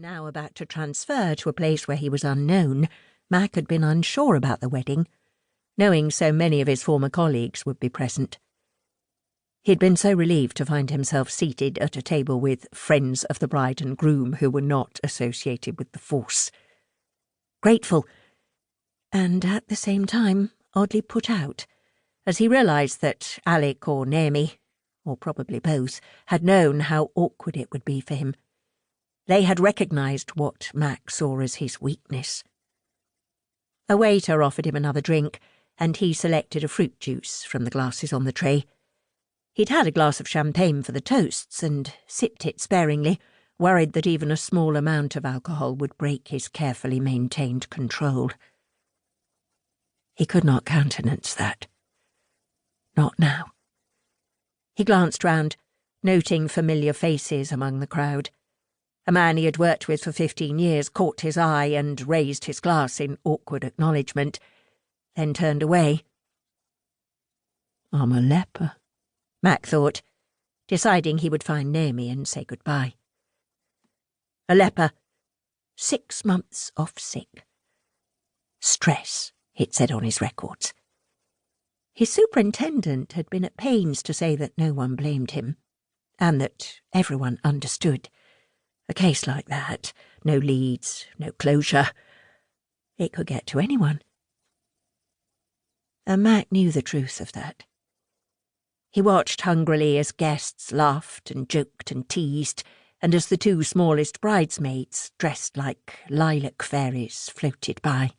Now about to transfer to a place where he was unknown, Mac had been unsure about the wedding, knowing so many of his former colleagues would be present. He'd been so relieved to find himself seated at a table with friends of the bride and groom who were not associated with the force. Grateful, and at the same time oddly put out, as he realised that Alec or Naomi, or probably both, had known how awkward it would be for him. They had recognised what Mac saw as his weakness. A waiter offered him another drink, and he selected a fruit juice from the glasses on the tray. He'd had a glass of champagne for the toasts and sipped it sparingly, worried that even a small amount of alcohol would break his carefully maintained control. He could not countenance that. Not now. He glanced round, noting familiar faces among the crowd. A man he had worked with for 15 years caught his eye and raised his glass in awkward acknowledgement, then turned away. "I'm a leper," Mac thought, deciding he would find Naomi and say goodbye. A leper. 6 months off sick. Stress, it said on his records. His superintendent had been at pains to say that no one blamed him, and that everyone understood. A case like that, no leads, no closure. It could get to anyone. And Mac knew the truth of that. He watched hungrily as guests laughed and joked and teased, and as the 2 smallest bridesmaids, dressed like lilac fairies, floated by.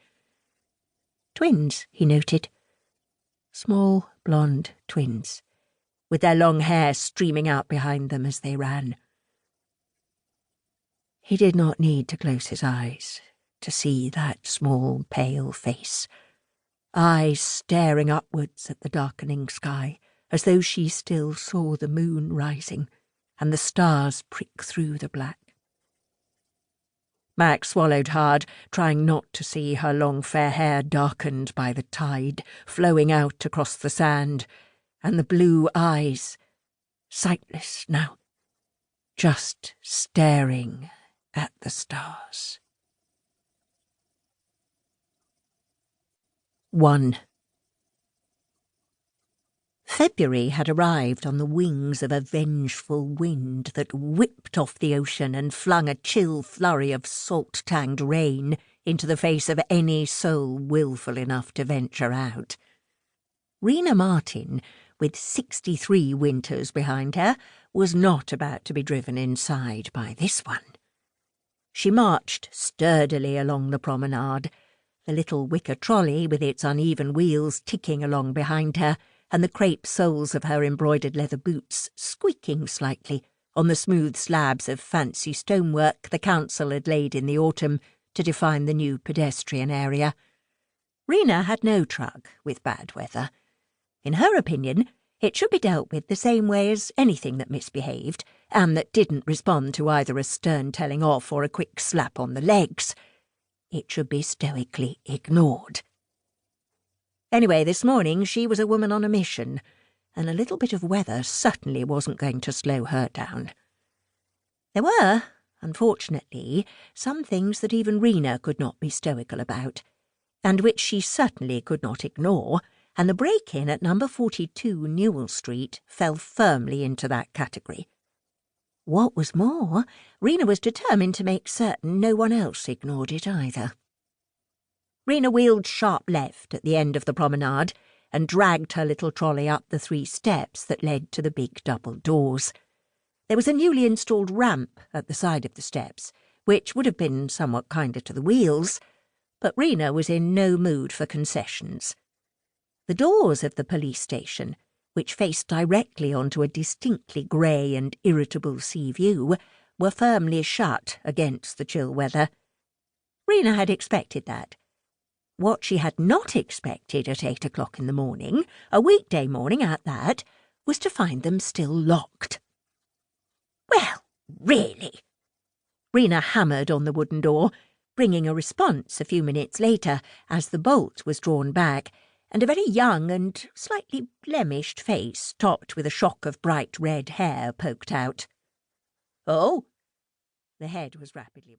Twins, he noted. Small, blonde twins, with their long hair streaming out behind them as they ran. He did not need to close his eyes to see that small, pale face, eyes staring upwards at the darkening sky, as though she still saw the moon rising and the stars prick through the black. Mac swallowed hard, trying not to see her long fair hair darkened by the tide, flowing out across the sand, and the blue eyes, sightless now, just staring at the stars. 1. February had arrived on the wings of a vengeful wind that whipped off the ocean and flung a chill flurry of salt-tanged rain into the face of any soul willful enough to venture out. Rita Martin, with 63 winters behind her, was not about to be driven inside by this one. She marched sturdily along the promenade, the little wicker trolley with its uneven wheels ticking along behind her, and the crepe soles of her embroidered leather boots squeaking slightly on the smooth slabs of fancy stonework the council had laid in the autumn to define the new pedestrian area. Rina had no truck with bad weather. In her opinion, it should be dealt with the same way as anything that misbehaved, and that didn't respond to either a stern telling off or a quick slap on the legs. It should be stoically ignored. Anyway, this morning she was a woman on a mission, and a little bit of weather certainly wasn't going to slow her down. There were, unfortunately, some things that even Rina could not be stoical about, and which she certainly could not ignore, and the break-in at number 42 Newell Street fell firmly into that category. What was more, Rina was determined to make certain no one else ignored it either. Rina wheeled sharp left at the end of the promenade and dragged her little trolley up the 3 steps that led to the big double doors. There was a newly installed ramp at the side of the steps, which would have been somewhat kinder to the wheels, but Rina was in no mood for concessions. The doors of the police station, which faced directly onto a distinctly grey and irritable sea view, were firmly shut against the chill weather. Rina had expected that. What she had not expected at 8 o'clock in the morning, a weekday morning at that, was to find them still locked. Well, really! Rina hammered on the wooden door, bringing a response a few minutes later as the bolt was drawn back, and a very young and slightly blemished face, topped with a shock of bright red hair, poked out. "Oh!" The head was rapidly withdrawn.